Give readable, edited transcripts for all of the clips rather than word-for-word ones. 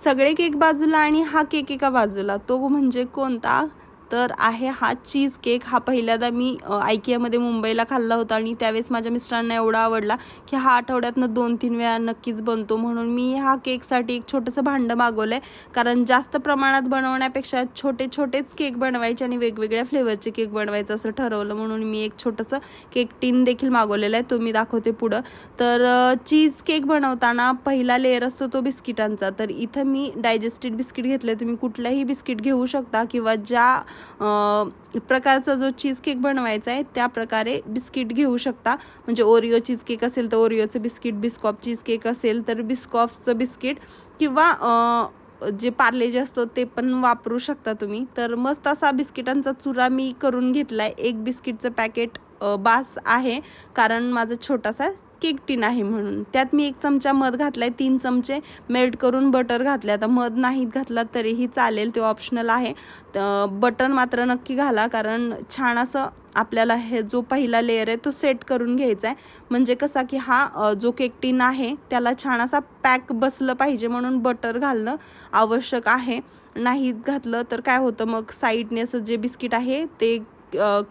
सगळे केक बाजूला आणि हा केक एका बाजूला, तो म्हणजे कोणता तर आहे हा चीज केक. हा पहिल्यांदा मी आयकियामध्ये मुंबईला खाल्ला होता आणि त्यावेळेस माझ्या मिस्टरांना एवढा आवडला की हा आठवड्यातनं 2-3 वेळा नक्कीच बनतो, म्हणून मी हा केकसाठी एक छोटंसं भांडं मागवलं आहे. कारण जास्त प्रमाणात बनवण्यापेक्षा छोटे छोटेच केक बनवायचे आणि वेगवेगळ्या फ्लेवरचे केक बनवायचं असं ठरवलं, म्हणून मी एक छोटंसं केक टीन देखील मागवलेलं आहे, तो मी दाखवते पुढं. तर चीज केक बनवताना पहिला लेअर असतो तो बिस्किटांचा. तर इथं मी डायजेस्टेड बिस्किट घेतले, तुम्ही कुठल्याही बिस्किट घेऊ शकता किंवा ज्या प्रकारचा जो चीज केक बनवायचा आहे त्या प्रकारे बिस्किट घेऊ शकता. म्हणजे ओरिओ चीज केक असेल तर ओरिओचं बिस्किट, बिस्कॉफ चीज केक असेल तर बिस्कॉफचं बिस्किट किंवा जे पार्लेजी असतो ते पण वापरू शकता तुम्ही. तर मस्त असा बिस्किटांचा चुरा मी करून घेतलाय. एक बिस्किटचं पॅकेट बास आहे कारण माझा छोटासा केक टीन आहे म्हणून. त्यात मी 1 चमचा मध घातलाय, 3 चमचे मेल्ट करून बटर घातले. आता मध नाही घातला तरीही चालेल, ते ऑप्शनल आहे. बटर मात्र नक्की घाला कारण छान असं आपल्याला हे जो पहिला लेअर आहे तो सेट करून घ्यायचा आहे. म्हणजे कसा की हा जो केक टीन आहे त्याला छान असा पॅक बसलं पाहिजे, म्हणून बटर घालणं आवश्यक आहे. नाही घातलं तर काय होतं मग साईडने असं जे बिस्किट आहे ते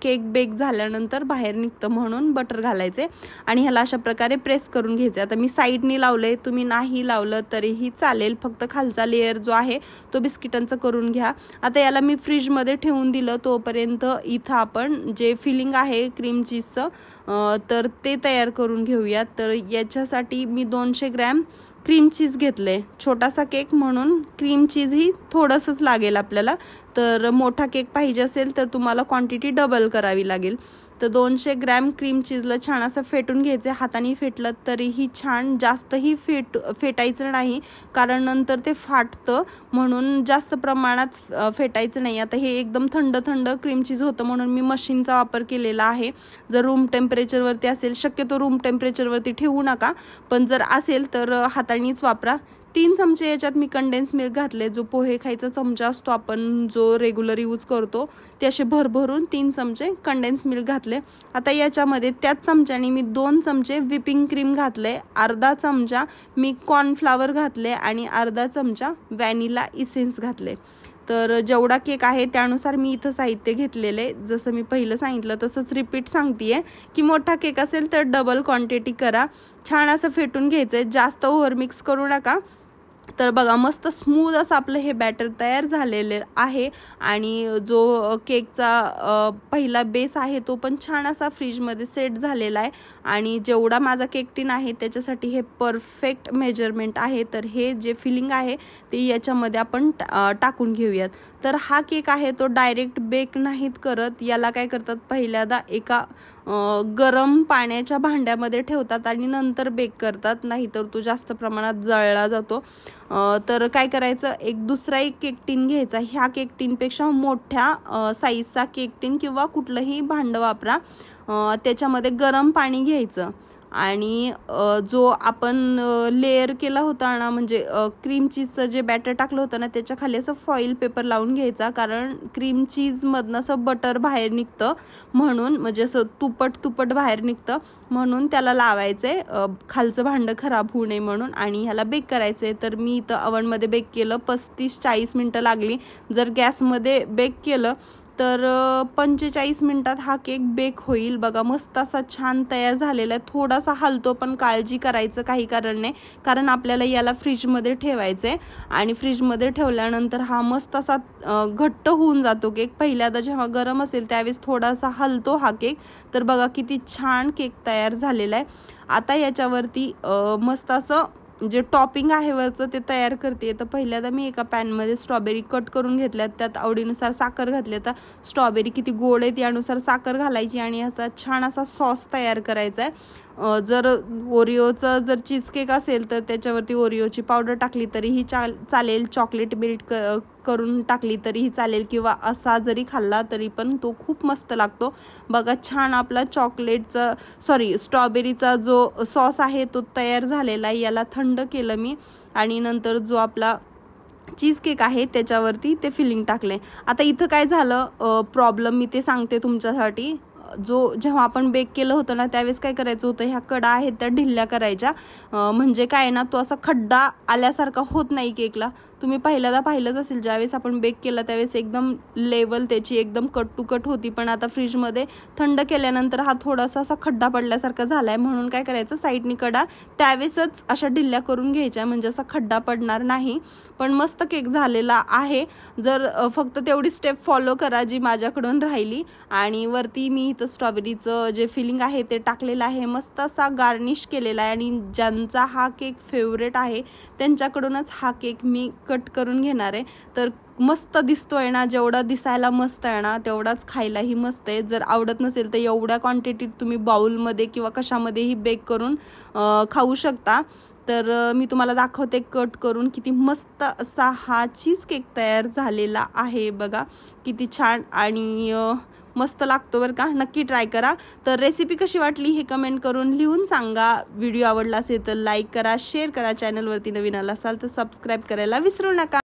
केक बेक झाल्यानंतर बाहेर निघतं, म्हणून बटर घालायचे आणि ह्याला अशा प्रकारे प्रेस करून घ्यायचे. आता मी साईडनी लावलंय, तुम्ही नाही लावलं तरीही चालेल, फक्त खालचा लेअर जो आहे तो बिस्किटांचा करून घ्या. आता याला मी फ्रीजमध्ये ठेवून दिलं. तोपर्यंत इथं आपण जे फिलिंग आहे क्रीम चीजचं तर ते तयार करून घेऊयात. तर याच्यासाठी मी 200 ग्रॅम क्रीम चीज घेतले. छोटासा केक म्हणून क्रीम चीज ही थोडंसंच लागेल आपल्याला. तर मोठा केक पाहिजे असेल तर तुम्हाला क्वांटिटी डबल करावी लागेल. तर 200 ग्रॅम क्रीम चीजला छान असं फेटून घ्यायचे. हाताने फेटलं तरीही छान, जास्तही फेटायचं नाही कारण नंतर ते फाटतं, म्हणून जास्त प्रमाणात फेटायचं नाही. आता हे एकदम थंड थंड क्रीम चीज होतं म्हणून मी मशीनचा वापर केलेला आहे. जर रूम टेम्परेचरवरती असेल, शक्यतो रूम टेम्परेचरवरती ठेवू नका, पण जर असेल तर हातानेच वापरा. 3 चमचे याच्यात मी कंडेन्स मिल्क घातले. जो पोहे खायचा चमचा असतो आपण जो रेग्युलर यूज करतो ते असे भरभरून 3 चमचे कंडेन्स मिल्क घातले. आता याच्यामध्ये त्याच चमच्याने मी 2 चमचे व्हिपिंग क्रीम घातले, अर्धा चमचा मी कॉर्नफ्लावर घातले आणि अर्धा चमचा व्हॅनिला इसेन्स घातले. तर जेवढा केक आहे त्यानुसार मी इथं साहित्य घेतलेले. जसं मी पहिलं सांगितलं तसंच रिपीट सांगतेय की मोठा केक असेल तर डबल क्वांटिटी करा. छान असं फेटून घ्यायचं आहे, जास्त ओव्हर मिक्स करू नका. तर बघा मस्त स्मूथ असं आपलं हे बॅटर तयार झालेले आहे आणि जो केकचा पहिला बेस आहे तो पण छान असा फ्रीजमध्ये सेट झालेला आहे. आणि जेवढा माझा केक टीन आहे त्याच्यासाठी हे परफेक्ट मेजरमेंट आहे. तर हे जे फिलिंग आहे ते याच्यामध्ये आपण टाकून घेऊयात. तर हा केक आहे तो डायरेक्ट बेक नाहीत करत, याला काय करतात पहिल्यांदा एका गरम पाण्याच्या भांड्यामध्ये ठेवतात आणि नंतर बेक करतात, नाहीतर तो जास्त प्रमाणात जळला जातो. तर काय करायचं, एक दुसरा एक केक टीन घ्यायचा. ह्या केक टीनपेक्षा मोठ्या साईजचा केक टीन किंवा कुठलंही भांडं वापरा. त्याच्यामध्ये गरम पाणी घ्यायचं आणि जो आपण लेअर केला होता ना, म्हणजे क्रीम चीजचं जे बॅटर टाकलं होतं ना त्याच्या खाली असं फॉईल पेपर लावून घ्यायचा, कारण क्रीम चीजमधनं असं बटर बाहेर निघतं म्हणून, म्हणजे असं तुपट बाहेर निघतं म्हणून त्याला लावायचे, खालचं भांडं खराब होऊ नये म्हणून. आणि ह्याला बेक करायचे. तर मी इथं अवनमध्ये बेक केलं, 35-40 मिनटं लागली. जर गॅसमध्ये बेक केलं तर 45 मिनिटात हा केक बेक होईल. बघा मस्त असा छान तयार झालेला आहे. थोडासा हलतो पण काळजी करायचं काही कारण नाही, कारण आपल्याला याला फ्रीजमध्ये ठेवायचं आहे आणि फ्रीजमध्ये ठेवल्यानंतर हा मस्त असा घट्ट होऊन जातो केक. पहिल्यांदा जेव्हा गरम असेल त्यावेळेस थोडासा हलतो हा केक. तर बघा किती छान केक तयार झालेला आहे. आता याच्यावरती मस्त असं जे टॉपिंग आहे वरचं ते तयार करते. तर पहिल्यांदा मी एका पॅनमध्ये स्ट्रॉबेरी कट करून घेतल्यात, त्यात आवडीनुसार साखर घातली. तर स्ट्रॉबेरी किती गोड आहे त्यानुसार साखर घालायची आणि याचा छान असा सॉस तयार करायचा आहे. जर ओरिओचं जर चीज केक असेल तर त्याच्यावरती ओरिओची पावडर टाकली तरीही चालेल, चॉकलेट मेल्ट करून टाकली तरीही चालेल, किंवा असा जरी खाल्ला तरी पण तो खूप मस्त लागतो. बघा छान आपला स्ट्रॉबेरीचा जो सॉस आहे तो तयार झालेला आहे. याला थंड केलं मी आणि नंतर जो आपला चीज केक आहे त्याच्यावरती ते फिलिंग टाकले. आता इथं काय झालं प्रॉब्लेम मी ते सांगते तुमच्यासाठी. जेव्हा आपण बेक केलं होतं ना त्यावेळेस काय करायचं होतं, ह्या कडा आहेत त्या ढिल्ल्या करायच्या, म्हणजे काय ना तो असा खड्डा आल्यासारखा होत नाही केकला. तुम्ही पहिल्यांदा पाहिलंच असेल, ज्यावेळेस आपण बेक केला त्यावेळेस एकदम लेवल त्याची एकदम कट टू कट होती, पण आता फ्रीजमध्ये थंड केल्यानंतर हा थोडासा असा खड्डा पडल्यासारखा झाला आहे. म्हणून काय करायचं, साईडनी कडा त्यावेळेसच अशा ढिल्ल्या करून घ्यायच्या, म्हणजे असा खड्डा पडणार नाही. पण मस्त केक झालेला आहे. जर फक्त तेवढी स्टेप फॉलो करा जी माझ्याकडून राहिली. आणि वरती मी इथं स्ट्रॉबेरीचं जे फिलिंग आहे ते टाकलेलं आहे, मस्त असा गार्निश केलेला आहे. आणि ज्यांचा हा केक फेवरेट आहे त्यांच्याकडूनच हा केक मी कट करून घेणार आहे. तर मस्त दिसतोय ना, जेवढा दिसायला मस्त आहे ना तेवढाच खायलाही मस्त आहे. जर आवडत नसेल तर एवढ्या क्वांटिटीत तुम्ही बाउलमध्ये किंवा कशामध्येही बेक करून खाऊ शकता. तर मी तुम्हाला दाखवते कट करून, किती मस्त असा हा चीज केक तयार झालेला आहे. बघा किती छान आणि मस्त लागतो बरं का. नक्की ट्राय करा. तर रेसिपी कशी वाटली हे कमेंट करून लिहून सांगा. व्हिडिओ आवडला असेल तर लाईक करा, शेअर करा. चॅनलवरती नवीन आला असाल तर सबस्क्राईब करायला विसरू नका.